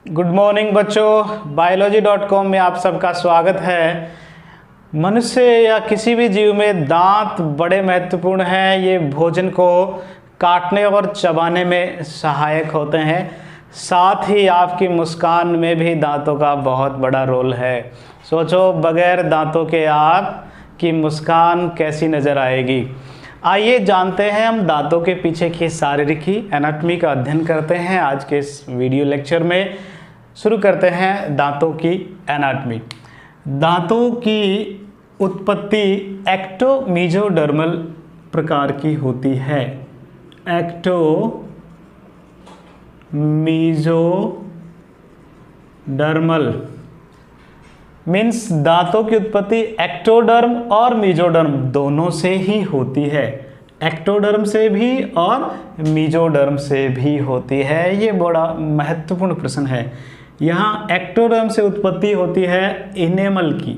Good morning बच्चों, biology.com में आप सबका स्वागत है। मनुष्य या किसी भी जीव में दांत बड़े महत्वपूर्ण हैं। ये भोजन को काटने और चबाने में सहायक होते हैं। साथ ही आपकी मुस्कान में भी दांतों का बहुत बड़ा रोल है। सोचो, बगैर दांतों के आपकी मुस्कान कैसी नज़र आएगी। आइए जानते हैं हम दांतों के पीछे की शारीरिकी एनाटॉमी का अध्ययन करते हैं। आज के इस वीडियो लेक्चर में शुरू करते हैं दांतों की एनाटॉमी। दांतों की उत्पत्ति एक्टोमीजोडर्मल प्रकार की होती है। एक्टोमीजोडर्मल मीन्स दांतों की उत्पत्ति एक्टोडर्म और मीजोडर्म दोनों से ही होती है। एक्टोडर्म से भी और मीजोडर्म से भी होती है। ये बड़ा महत्वपूर्ण प्रश्न है। यहाँ एक्टोडर्म से उत्पत्ति होती है इनेमल की।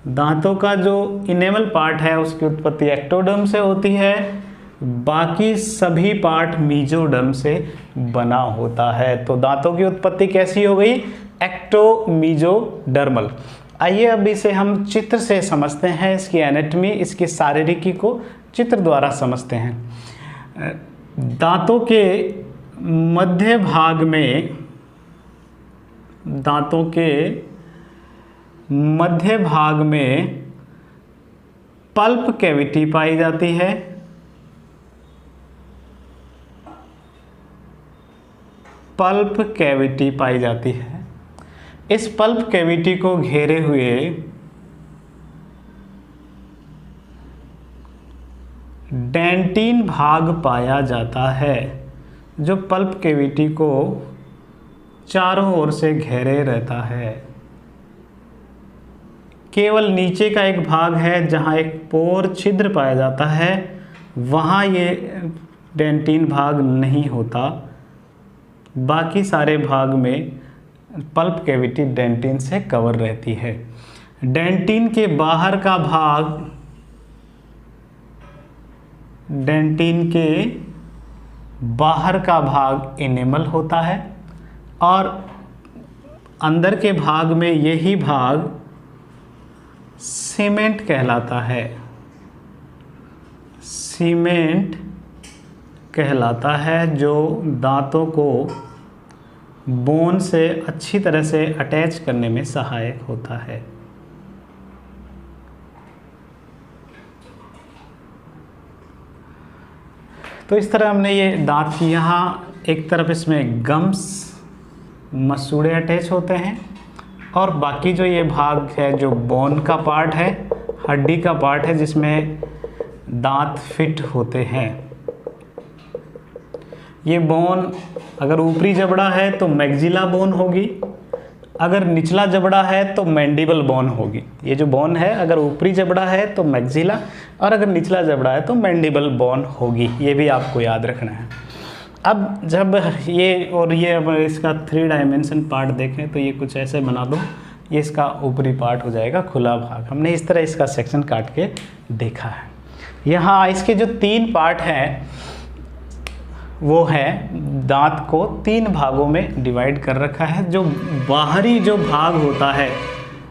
दांतों का जो इनेमल पार्ट है उसकी उत्पत्ति एक्टोडर्म से होती है। बाकी सभी पार्ट मीजोडर्म से बना होता है। तो दांतों की उत्पत्ति कैसी हो गई? एक्टोमीजोडर्मल। आइए अब इसे हम चित्र से समझते हैं। इसकी एनाटॉमी, इसकी शारीरिकी को चित्र द्वारा समझते हैं। दांतों के मध्य भाग में पल्प कैविटी पाई जाती है। पल्प कैविटी पाई जाती है। इस पल्प कैविटी को घेरे हुए डेंटिन भाग पाया जाता है, जो पल्प कैविटी को चारों ओर से घेरे रहता है। केवल नीचे का एक भाग है जहां एक पोर छिद्र पाया जाता है, वहां ये डेंटिन भाग नहीं होता। बाकी सारे भाग में पल्प कैविटी डेंटिन से कवर रहती है। डेंटिन के बाहर का भाग इनेमल होता है और अंदर के भाग में यही भाग सीमेंट कहलाता है। सीमेंट कहलाता है, जो दांतों को बोन से अच्छी तरह से अटैच करने में सहायक होता है। तो इस तरह हमने ये दांत की यहाँ एक तरफ इसमें गम्स मसूड़े अटैच होते हैं और बाकी जो ये भाग है जो बोन का पार्ट है, हड्डी का पार्ट है, जिसमें दांत फिट होते हैं। ये बोन अगर ऊपरी जबड़ा है तो मैक्सिला बोन होगी, अगर निचला जबड़ा है तो मैंडिबल बोन होगी। ये जो बोन है, अगर ऊपरी जबड़ा है तो मैक्सिला और अगर निचला जबड़ा है तो मैंडिबल बोन होगी। ये भी आपको याद रखना है। अब जब ये अब इसका 3 डायमेंशन पार्ट देखें तो ये कुछ ऐसे बना दो। ये इसका ऊपरी पार्ट हो जाएगा, खुला भाग। हमने इस तरह इसका सेक्शन काट के देखा है। यहाँ इसके जो 3 पार्ट हैं वो है, दांत को 3 भागों में डिवाइड कर रखा है। जो बाहरी जो भाग होता है,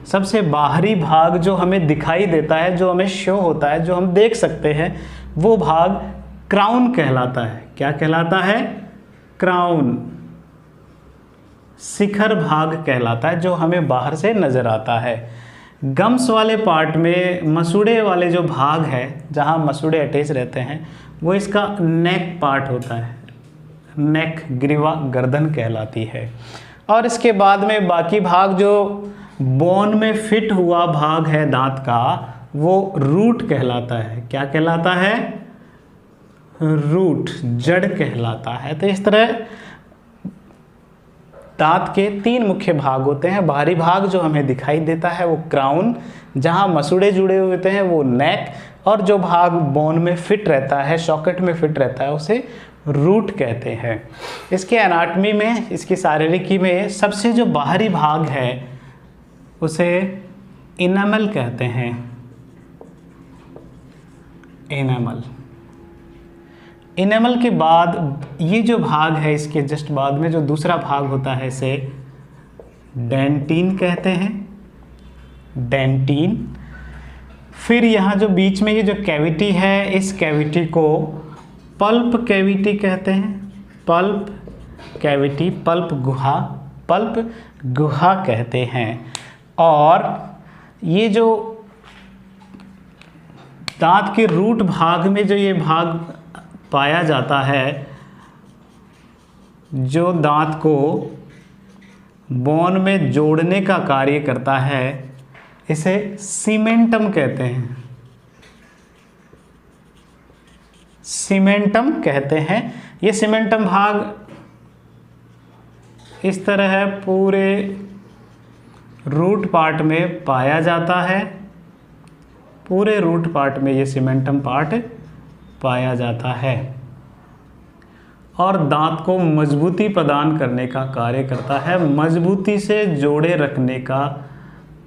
सबसे बाहरी भाग जो हमें दिखाई देता है, जो हमें शो होता है, जो हम देख सकते हैं, वो भाग क्राउन कहलाता है। क्या कहलाता है? क्राउन। शिखर भाग कहलाता है, जो हमें बाहर से नज़र आता है। गम्स वाले पार्ट में मसूड़े वाले जो भाग है, जहाँ मसूड़े अटैच रहते हैं, वो इसका नेक पार्ट होता है। नेक, ग्रीवा, गर्दन कहलाती है। और इसके बाद में बाकी भाग जो बोन में फिट हुआ भाग है दांत का, वो रूट कहलाता है। क्या कहलाता है? रूट, जड़ कहलाता है। तो इस तरह दांत के 3 मुख्य भाग होते हैं। बाहरी भाग जो हमें दिखाई देता है वो क्राउन, जहाँ मसूड़े जुड़े हुए होते हैं वो नेक, और जो भाग बोन में फिट रहता है, सॉकेट में फिट रहता है, उसे रूट कहते हैं। इसके एनाटॉमी में, इसकी शारीरिकी में सबसे जो बाहरी भाग है उसे इनेमल कहते हैं। इनेमल। इनेमल के बाद ये जो भाग है, इसके जस्ट बाद में जो दूसरा भाग होता है इसे डेंटिन कहते हैं, डेंटिन। फिर यहाँ जो बीच में ये जो कैविटी है, इस कैविटी को पल्प कैविटी कहते हैं, पल्प कैविटी, पल्प गुहा, पल्प गुहा कहते हैं। और ये जो दांत के रूट भाग में जो ये भाग पाया जाता है, जो दांत को बोन में जोड़ने का कार्य करता है, इसे सीमेंटम कहते हैं, सीमेंटम कहते हैं। ये सीमेंटम भाग इस तरह है, पूरे रूट पार्ट में पाया जाता है, पूरे रूट पार्ट में ये सीमेंटम पार्ट पाया जाता है और दांत को मजबूती प्रदान करने का कार्य करता है, मजबूती से जोड़े रखने का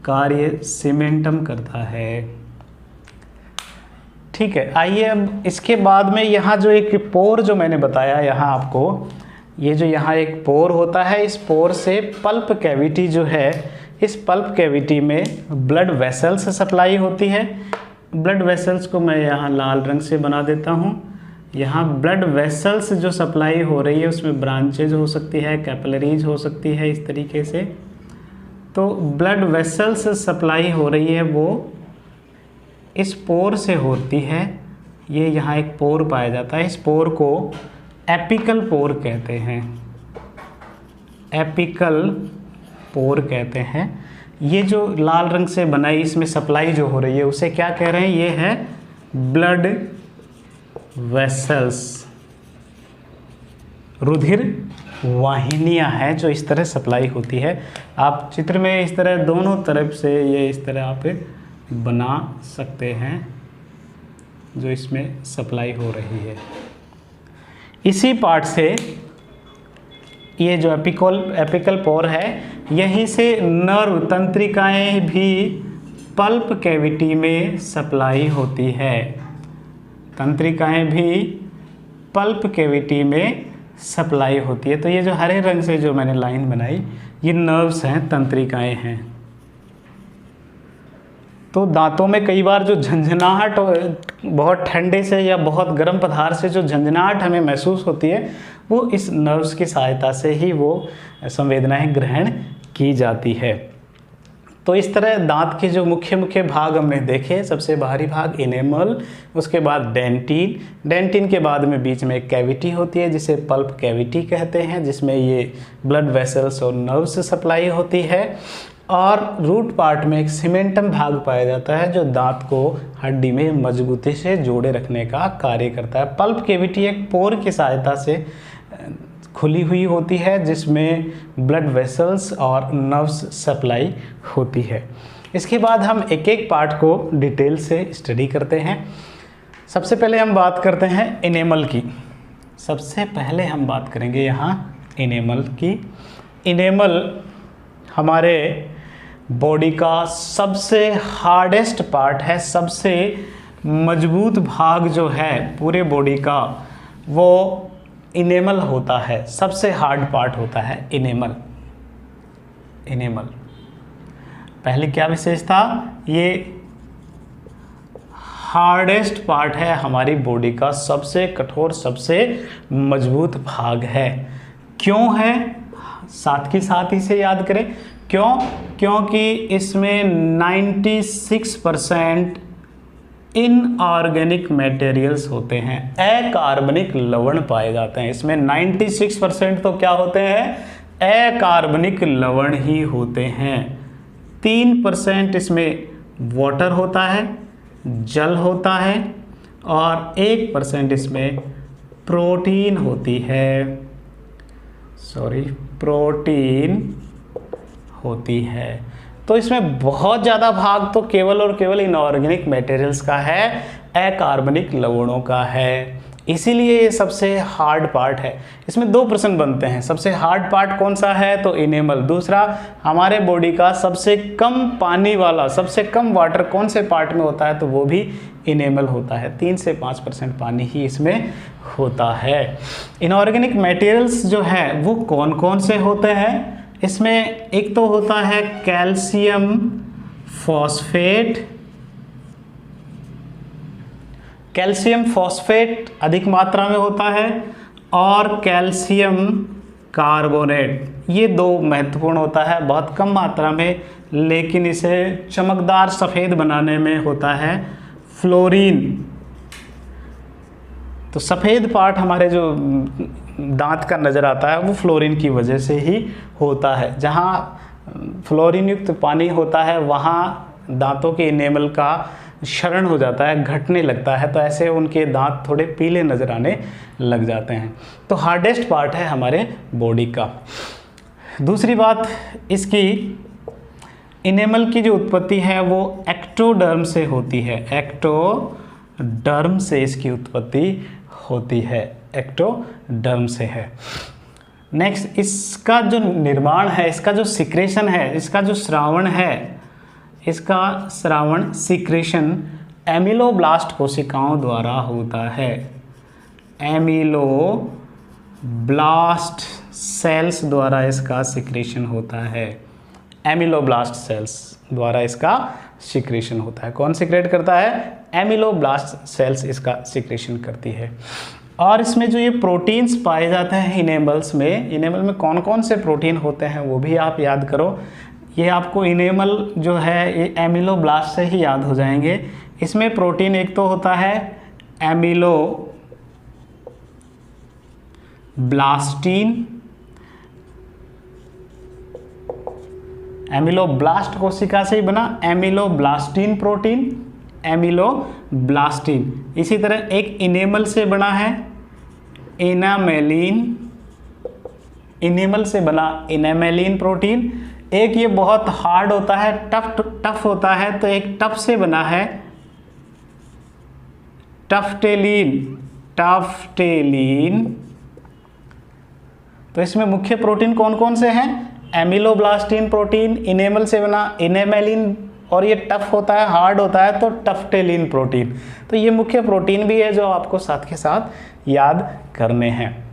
कार्य सीमेंटम करता है। ठीक है, आइए अब इसके बाद में यहाँ जो एक पोर जो मैंने बताया यहाँ आपको, ये जो यहाँ एक पोर होता है, इस पोर से पल्प कैविटी जो है, इस पल्प कैविटी में ब्लड वेसल्स सप्लाई होती है। ब्लड वेसल्स को मैं यहाँ लाल रंग से बना देता हूँ। यहाँ ब्लड वेसल्स जो सप्लाई हो रही है उसमें ब्रांचेज हो सकती है, कैपिलरीज हो सकती है, इस तरीके से। तो ब्लड वेसल्स सप्लाई हो रही है वो इस पोर से होती है। ये यहाँ एक पोर पाया जाता है, इस पोर को एपिकल पोर कहते हैं, एपिकल पोर कहते हैं। ये जो लाल रंग से बनाई इसमें सप्लाई जो हो रही है उसे क्या कह रहे हैं, ये है ब्लड वेसल्स, रुधिर वाहिनियां हैं जो इस तरह सप्लाई होती है। आप चित्र में इस तरह दोनों तरफ से ये इस तरह आप बना सकते हैं, जो इसमें सप्लाई हो रही है। इसी पार्ट से ये जो एपिकल पोर है, यहीं से नर्व तंत्रिकाएं भी पल्प कैविटी में सप्लाई होती है, तंत्रिकाएं भी पल्प कैविटी में सप्लाई होती है। तो ये जो हरे रंग से जो मैंने लाइन बनाई, ये नर्व्स हैं, तंत्रिकाएं हैं। तो दांतों में कई बार जो झंझनाहट, बहुत ठंडे से या बहुत गर्म पदार्थ से जो झंझनाहट हमें महसूस होती है, वो इस नर्व्स की सहायता से ही वो संवेदनाएं ग्रहण की जाती है। तो इस तरह दांत के जो मुख्य मुख्य भाग हमने देखे, सबसे बाहरी भाग इनेमल, उसके बाद डेंटिन, डेंटिन के बाद में बीच में एक कैविटी होती है जिसे पल्प कैविटी कहते हैं, जिसमें ये ब्लड वेसल्स और नर्व्स सप्लाई होती है। और रूट पार्ट में एक सीमेंटम भाग पाया जाता है जो दांत को हड्डी में मजबूती से जोड़े रखने का कार्य करता है। पल्प कैविटी एक पोर की सहायता से खुली हुई होती है जिसमें ब्लड वेसल्स और नर्व्स सप्लाई होती है। इसके बाद हम एक एक पार्ट को डिटेल से स्टडी करते हैं। सबसे पहले हम बात करते हैं इनेमल की। सबसे पहले हम बात करेंगे यहाँ इनेमल की। इनेमल हमारे बॉडी का सबसे हार्डेस्ट पार्ट है, सबसे मजबूत भाग जो है पूरे बॉडी का वो इनेमल होता है, सबसे हार्ड पार्ट होता है इनेमल। इनेमल पहले क्या विशेषता, ये हार्डेस्ट पार्ट है हमारी बॉडी का, सबसे कठोर, सबसे मजबूत भाग है। क्यों है, साथ के साथ इसे याद करें क्यों, क्योंकि इसमें 96% इनऑर्गेनिक मटेरियल्स होते हैं, अकार्बनिक लवण पाए जाते हैं। इसमें 96% तो क्या होते हैं, अकार्बनिक लवण ही होते हैं। 3% इसमें वाटर होता है, जल होता है, और 1% इसमें प्रोटीन होती है, प्रोटीन होती है। तो इसमें बहुत ज़्यादा भाग तो केवल और केवल इनऑर्गेनिक मटेरियल्स का है, अकार्बनिक लवणों का है। इसीलिए ये सबसे हार्ड पार्ट है। इसमें दो प्रश्न बनते हैं, सबसे हार्ड पार्ट कौन सा है तो इनेमल, दूसरा हमारे बॉडी का सबसे कम पानी वाला, सबसे कम वाटर कौन से पार्ट में होता है तो वो भी इनेमल होता है। 3 से 5% पानी ही इसमें होता है। इनऑर्गेनिक मटेरियल्स जो है वो कौन कौन से होते हैं, इसमें एक तो होता है कैल्शियम फॉस्फेट, कैल्शियम फॉस्फेट अधिक मात्रा में होता है, और कैल्शियम कार्बोनेट, ये दो महत्वपूर्ण होता है, बहुत कम मात्रा में, लेकिन इसे चमकदार सफ़ेद बनाने में होता है फ्लोरीन। तो सफ़ेद पार्ट हमारे जो दांत का नज़र आता है वो फ्लोरीन की वजह से ही होता है। जहाँ फ्लोरीन युक्त पानी होता है वहाँ दांतों के इनेमल का क्षरण हो जाता है, घटने लगता है, तो ऐसे उनके दांत थोड़े पीले नज़र आने लग जाते हैं। तो हार्डेस्ट पार्ट है हमारे बॉडी का। दूसरी बात, इसकी इनेमल की जो उत्पत्ति है वो एक्टोडर्म से होती है, एक्टोडर्म से इसकी उत्पत्ति होती है, एक्टोडर्म से है। नेक्स्ट, इसका जो निर्माण है, इसका जो सिक्रेशन है, इसका जो स्रावण है, इसका स्रावण सिक्रेशन एमिलोब्लास्ट कोशिकाओं द्वारा होता है। एमिलोब्लास्ट सेल्स द्वारा इसका सिक्रेशन होता है, एमिलोब्लास्ट सेल्स द्वारा इसका सिक्रेशन होता है। कौन सिक्रेट करता है? एमिलोब्लास्ट सेल्स इसका सिक्रेशन करती है। और इसमें जो ये प्रोटीन्स पाए जाते हैं इनेमल्स में, इनेमल में कौन कौन से प्रोटीन होते हैं वो भी आप याद करो। ये आपको इनेमल जो है ये एमिलोब्लास्ट से ही याद हो जाएंगे। इसमें प्रोटीन एक तो होता है एमिलोब्लास्टिन, एमिलोब्लास्ट कोशिका से ही बना एमिलोब्लास्टिन प्रोटीन, एमिलोब्लास्टिन। इसी तरह एक इनेमल से बना है इनामेलिन, इनेमल से बना इनामेलिन प्रोटीन। एक ये बहुत हार्ड होता है, टफ होता है, तो एक टफ से बना है टफ्टेलिन, टफ्टेलिन। तो इसमें मुख्य प्रोटीन कौन कौन से हैं? एमिलोब्लास्टिन प्रोटीन, इनेमल से बना इनेमेलिन, और ये टफ होता है, हार्ड होता है, तो टफ्टेलिन प्रोटीन। तो ये मुख्य प्रोटीन भी है जो आपको साथ के साथ याद करने हैं।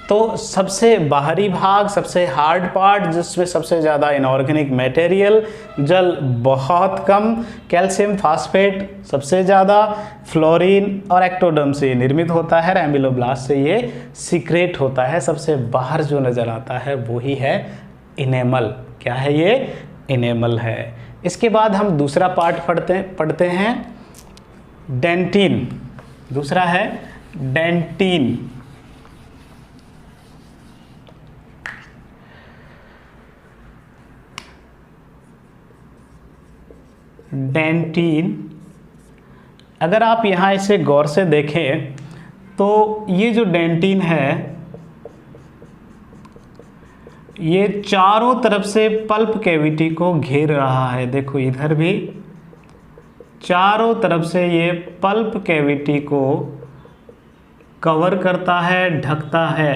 तो सबसे बाहरी भाग, सबसे हार्ड पार्ट, जिसमें सबसे ज़्यादा इनऑर्गेनिक मटेरियल, जल बहुत कम, कैल्शियम फास्फेट सबसे ज़्यादा, फ्लोरीन और एक्टोडर्म से निर्मित होता है, एमिलोब्लास्ट से ये सिक्रेट होता है। सबसे बाहर जो नज़र आता है वही है इनेमल। क्या है ये? इनेमल है। इसके बाद हम दूसरा पार्ट पढ़ते हैं डेंटिन। दूसरा है डेंटिन। डेंटिन, अगर आप यहाँ इसे गौर से देखें तो ये जो डेंटिन है ये चारों तरफ से पल्प कैविटी को घेर रहा है। देखो इधर भी चारों तरफ से ये पल्प कैविटी को कवर करता है, ढकता है,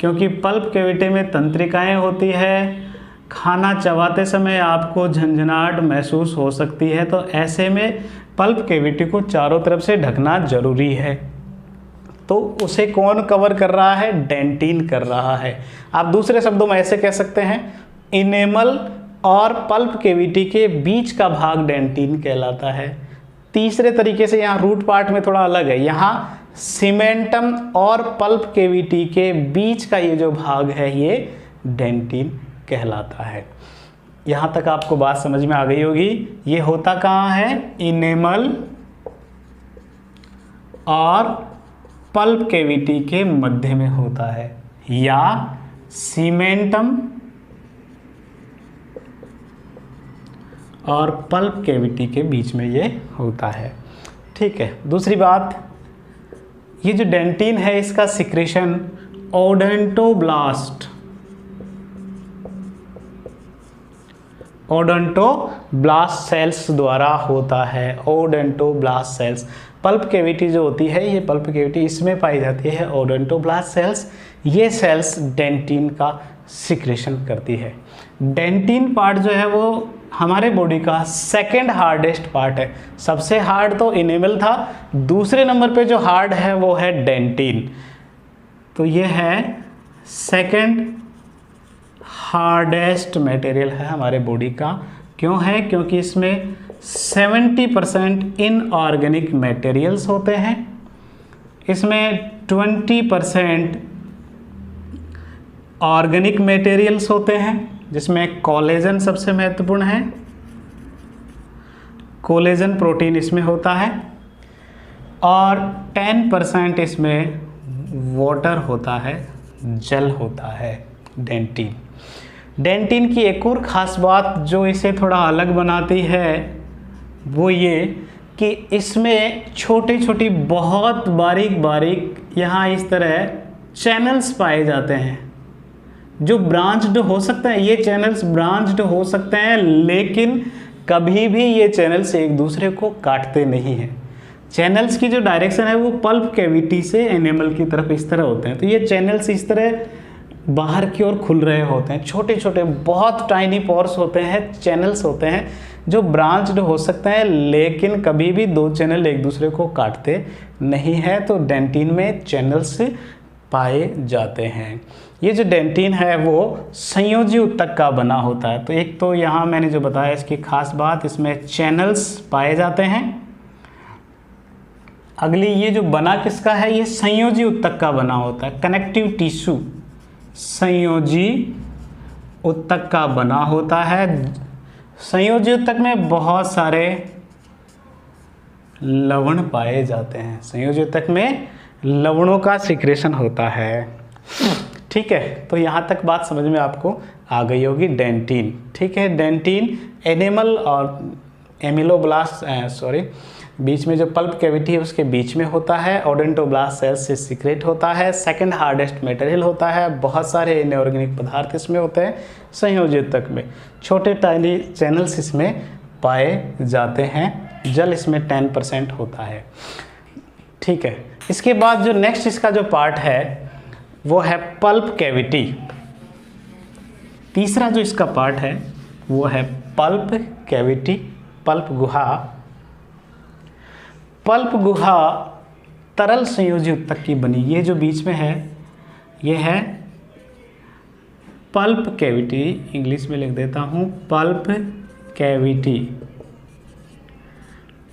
क्योंकि पल्प कैविटी में तंत्रिकाएं होती है। खाना चबाते समय आपको झंझनाहट महसूस हो सकती है, तो ऐसे में पल्प कैविटी को चारों तरफ से ढकना जरूरी है। तो उसे कौन कवर कर रहा है? डेंटिन कर रहा है। आप दूसरे शब्दों में ऐसे कह सकते हैं, इनेमल और पल्प कैविटी के बीच का भाग डेंटिन कहलाता है। तीसरे तरीके से यहाँ रूट पार्ट में थोड़ा अलग है, यहाँ सीमेंटम और पल्प कैविटी के बीच का ये जो भाग है ये डेंटिन कहलाता है। यहाँ तक आपको बात समझ में आ गई होगी। ये होता कहाँ है? इनेमल और पल्प कैविटी के मध्य में होता है, या सीमेंटम और पल्प कैविटी के बीच में ये होता है। ठीक है। दूसरी बात, ये जो डेंटिन है इसका सिक्रेशन ओडोंटोब्लास्ट, ओडोंटोब्लास्ट सेल्स द्वारा होता है। ओडोंटोब्लास्ट सेल्स, पल्प कैविटी जो होती है, ये पल्प कैविटी इसमें पाई जाती है ओडोंटोब्लास्ट सेल्स। ये सेल्स डेंटिन का सिक्रेशन करती है। डेंटिन पार्ट जो है वो हमारे बॉडी का सेकंड हार्डेस्ट पार्ट है। सबसे हार्ड तो इनेमल था, दूसरे नंबर पे जो हार्ड है वो है डेंटिन। तो ये है सेकंड हार्डेस्ट मटेरियल है हमारे बॉडी का। क्यों है? क्योंकि इसमें 70% इनऑर्गेनिक मटेरियल्स होते हैं, इसमें 20% ऑर्गेनिक मटेरियल्स होते हैं, जिसमें कोलेजन सबसे महत्वपूर्ण है। कोलेजन प्रोटीन इसमें होता है, और 10% इसमें वाटर होता है, जल होता है डेंटिन। डेंटिन की एक और ख़ास बात जो इसे थोड़ा अलग बनाती है वो ये कि इसमें छोटी छोटी बहुत बारीक बारीक यहाँ इस तरह चैनल्स पाए जाते हैं जो ब्रांच्ड हो सकते हैं। ये चैनल्स ब्रांच्ड हो सकते हैं, लेकिन कभी भी ये चैनल्स एक दूसरे को काटते नहीं हैं। चैनल्स की जो डायरेक्शन है वो पल्प कैविटी से एनिमल की तरफ इस तरह होते हैं। तो ये चैनल्स इस तरह बाहर की ओर खुल रहे होते हैं, छोटे छोटे बहुत टाइनी पोर्स होते हैं, चैनल्स होते हैं जो ब्रांच्ड हो सकते हैं, लेकिन कभी भी दो चैनल एक दूसरे को काटते नहीं हैं। तो डेंटिन में चैनल्स पाए जाते हैं। ये जो डेंटिन है वो संयोजी ऊतक का बना होता है। तो एक तो यहाँ मैंने जो बताया इसकी खास बात, इसमें चैनल्स पाए जाते हैं। अगली ये जो बना किसका है, ये संयोजी ऊतक का बना होता है, कनेक्टिव टिश्यू संयोजी ऊतक का बना होता है। संयोजी ऊतक में बहुत सारे लवण पाए जाते हैं, संयोजी ऊतक में लवणों का सिक्रेशन होता है। ठीक है, तो यहाँ तक बात समझ में आपको आ गई होगी डेंटिन। ठीक है, डेंटिन एनिमल और एमिलोब्लास्ट बीच में जो पल्प कैविटी है उसके बीच में होता है, ओडोंटोब्लास्ट सेल्स से सीक्रेट होता है, सेकंड हार्डेस्ट मटेरियल होता है, बहुत सारे इनऑर्गेनिक पदार्थ इसमें होते हैं। संयोजी ऊतक में छोटे टाइनी चैनल्स इसमें पाए जाते हैं, जल इसमें 10% होता है। ठीक है, इसके बाद जो नेक्स्ट इसका जो पार्ट है वो है पल्प कैविटी। तीसरा जो इसका पार्ट है वो है पल्प कैविटी, पल्प गुहा। पल्प गुहा तरल संयोजी ऊतक की बनी, ये जो बीच में है ये है पल्प कैविटी, इंग्लिश में लिख देता हूँ पल्प कैविटी।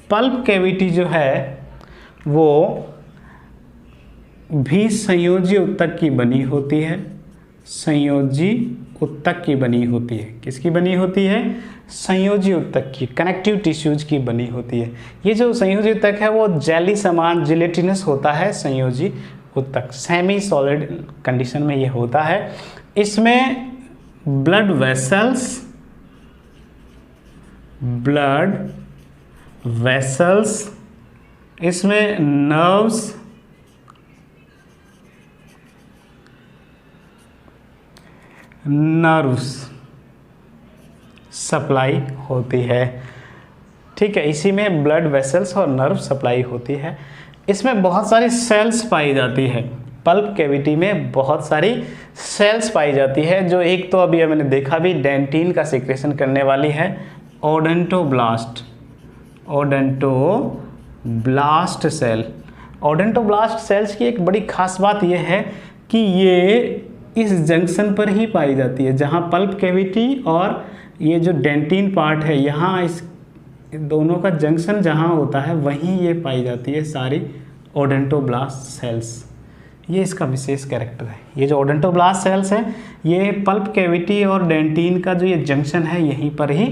पल्प कैविटी जो है वो भी संयोजी ऊतक की बनी होती है, संयोजी ऊतक की बनी होती है। किसकी बनी होती है? संयोजी ऊतक की, कनेक्टिव टिश्यूज की बनी होती है। ये जो संयोजी ऊतक है वो जेली समान जिलेटिनस होता है। संयोजी ऊतक सेमी सॉलिड कंडीशन में ये होता है। इसमें ब्लड वेसल्स, इसमें नर्व्स सप्लाई होती है। ठीक है, इसी में ब्लड वेसल्स और नर्व सप्लाई होती है। इसमें बहुत सारी सेल्स पाई जाती है, पल्प कैविटी में बहुत सारी सेल्स पाई जाती है, जो एक तो अभी मैंने देखा भी डेंटिन का सिक्रेशन करने वाली है, ओडोंटोब्लास्ट सेल। ओडोंटोब्लास्ट सेल्स की एक बड़ी खास बात यह है कि ये इस जंक्शन पर ही पाई जाती है, जहाँ पल्प कैविटी और ये जो डेंटिन पार्ट है, यहाँ इस दोनों का जंक्शन जहाँ होता है वहीं ये पाई जाती है सारी ओडोंटोब्लास्ट सेल्स। ये इसका विशेष कैरेक्टर है। ये जो ओडोंटोब्लास्ट सेल्स है ये पल्प कैविटी और डेंटिन का जो ये जंक्शन है यहीं पर ही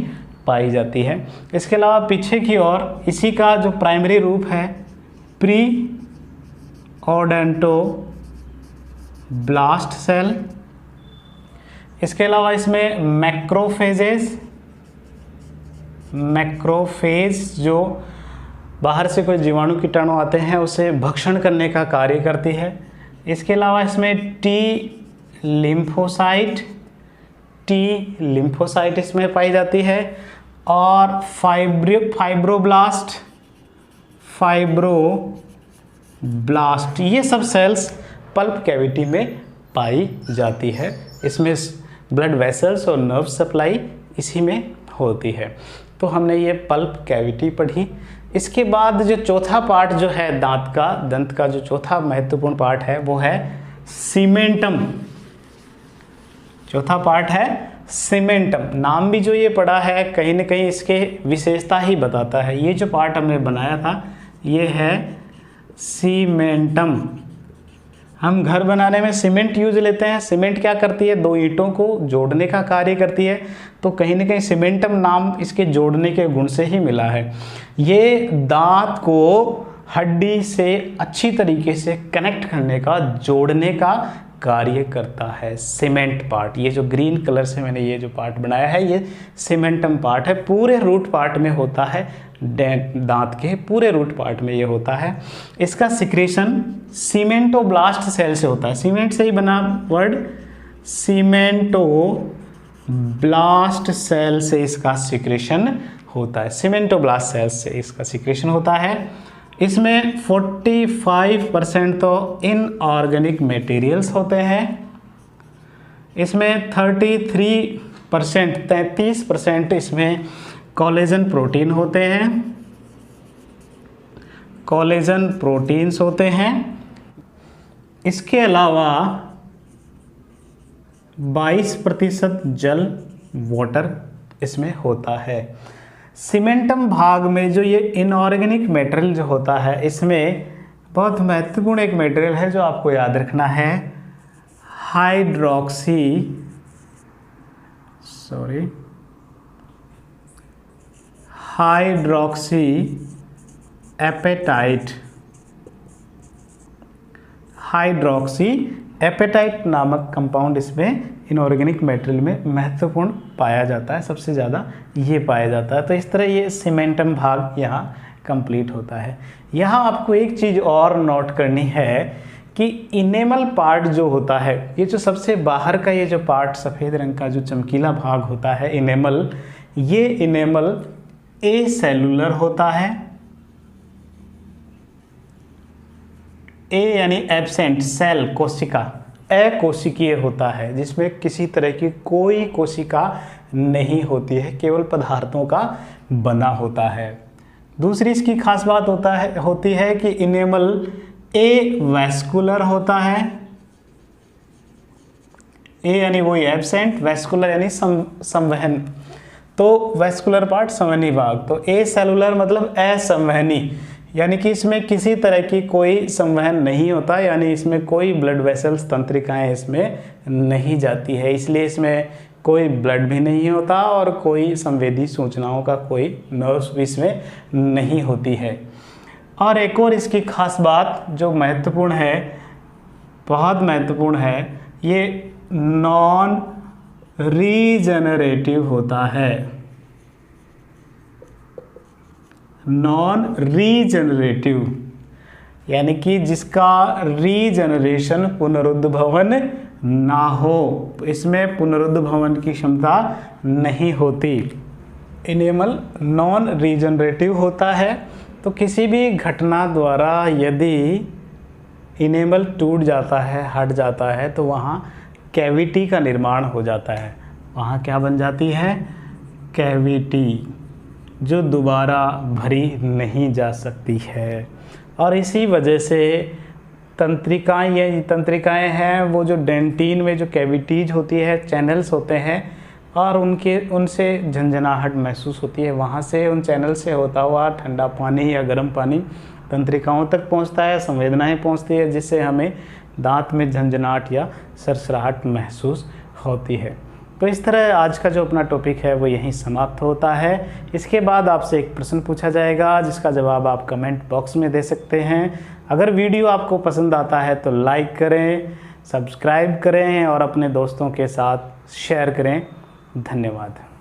पाई जाती है। इसके अलावा पीछे की ओर इसी का जो प्राइमरी रूप है प्री ओडोंटोब्लास्ट सेल। इसके अलावा इसमें मैक्रोफेज जो बाहर से कोई जीवाणु कीटाणु आते हैं उसे भक्षण करने का कार्य करती है। इसके अलावा इसमें टी लिम्फोसाइट इसमें पाई जाती है, और फाइब्रोब्लास्ट, ये सब सेल्स पल्प कैविटी में पाई जाती है। इसमें ब्लड वेसल्स और नर्व सप्लाई इसी में होती है। तो हमने ये पल्प कैविटी पढ़ी। इसके बाद जो चौथा पार्ट जो है दंत का जो चौथा महत्वपूर्ण पार्ट है वो है सीमेंटम। चौथा पार्ट है सीमेंटम। नाम भी जो ये पढ़ा है कहीं ना कहीं इसके विशेषता ही बताता है। ये जो पार्ट हमने बनाया था ये है सीमेंटम। हम घर बनाने में सीमेंट यूज लेते हैं। सीमेंट क्या करती है? दो ईंटों को जोड़ने का कार्य करती है। तो कहीं ना कहीं सीमेंटम नाम इसके जोड़ने के गुण से ही मिला है। ये दांत को हड्डी से अच्छी तरीके से कनेक्ट करने का, जोड़ने का कार्य करता है सीमेंट पार्ट। ये जो ग्रीन कलर से मैंने ये जो पार्ट बनाया है ये सीमेंटम पार्ट है। पूरे रूट पार्ट में होता है, दांत के पूरे रूट पार्ट में ये होता है। इसका सिक्रेशन सीमेंटोब्लास्ट सेल से होता है। सीमेंट से ही बना वर्ड, सीमेंटोब्लास्ट सेल से इसका सिक्रेशन होता है। सीमेंटोब्लास्ट सेल से इसका सिक्रेशन होता है। इसमें 45% तो इनऑर्गेनिक मटेरियल्स होते हैं। इसमें 33% इसमें कोलेजन प्रोटीन होते हैं, कोलेजन प्रोटीन्स होते हैं। इसके अलावा 22% जल, वाटर इसमें होता है। सीमेंटम भाग में जो ये इनऑर्गेनिक मटेरियल जो होता है इसमें बहुत महत्वपूर्ण एक मटेरियल है जो आपको याद रखना है, हाइड्रोक्सी एपेटाइट। हाइड्रोक्सी एपेटाइट नामक कंपाउंड इसमें इनऑर्गेनिक मटेरियल में महत्वपूर्ण पाया जाता है। सबसे ज़्यादा ये पाया जाता है। तो इस तरह ये सीमेंटम भाग यहाँ कंप्लीट होता है। यहाँ आपको एक चीज़ और नोट करनी है कि इनेमल पार्ट जो होता है, ये जो सबसे बाहर का ये जो पार्ट सफ़ेद रंग का जो चमकीला भाग होता है इनेमल, ये इनेमल ए सेलुलर होता है। ए यानी एब्सेंट, सेल कोशिका, अकोशिकीय होता है जिसमें किसी तरह की कोई कोशिका नहीं होती है, केवल पदार्थों का बना होता है। दूसरी इसकी खास बात होती है कि इनेमल ए वैस्कुलर होता है। ए यानी वही एब्सेंट, वैस्कुलर यानी संवहन। तो वैस्कुलर पार्ट संवहनी भाग, तो ए सेलुलर मतलब असंवहनी, यानी कि इसमें किसी तरह की कोई संवहन नहीं होता, यानी इसमें कोई ब्लड वेसल्स, तंत्रिकाएं इसमें नहीं जाती है, इसलिए इसमें कोई ब्लड भी नहीं होता और कोई संवेदी सूचनाओं का कोई नर्व्स भी इसमें नहीं होती है। और एक और इसकी खास बात जो महत्वपूर्ण है, बहुत महत्वपूर्ण है, ये नॉन रीजनरेटिव होता है। नॉन रीजनरेटिव यानी कि जिसका रीजनरेशन, पुनरुद्भवन ना हो, इसमें पुनरुद्भवन की क्षमता नहीं होती। इनेमल नॉन रीजनरेटिव होता है। तो किसी भी घटना द्वारा यदि इनेमल टूट जाता है, हट जाता है, तो वहाँ कैविटी का निर्माण हो जाता है। वहाँ क्या बन जाती है? कैविटी, जो दोबारा भरी नहीं जा सकती है। और इसी वजह से तंत्रिकाएं हैं वो जो डेंटिन में जो कैविटीज होती है, चैनल्स होते हैं, और उनसे झंझनाहट महसूस होती है। वहाँ से, उन चैनल से होता हुआ ठंडा पानी या गर्म पानी तंत्रिकाओं तक पहुँचता है, संवेदनाएं पहुँचती है, जिससे हमें दांत में झंझनाहट या सरसराहट महसूस होती है। तो इस तरह आज का जो अपना टॉपिक है वो यहीं समाप्त होता है। इसके बाद आपसे एक प्रश्न पूछा जाएगा जिसका जवाब आप कमेंट बॉक्स में दे सकते हैं। अगर वीडियो आपको पसंद आता है तो लाइक करें, सब्सक्राइब करें और अपने दोस्तों के साथ शेयर करें। धन्यवाद।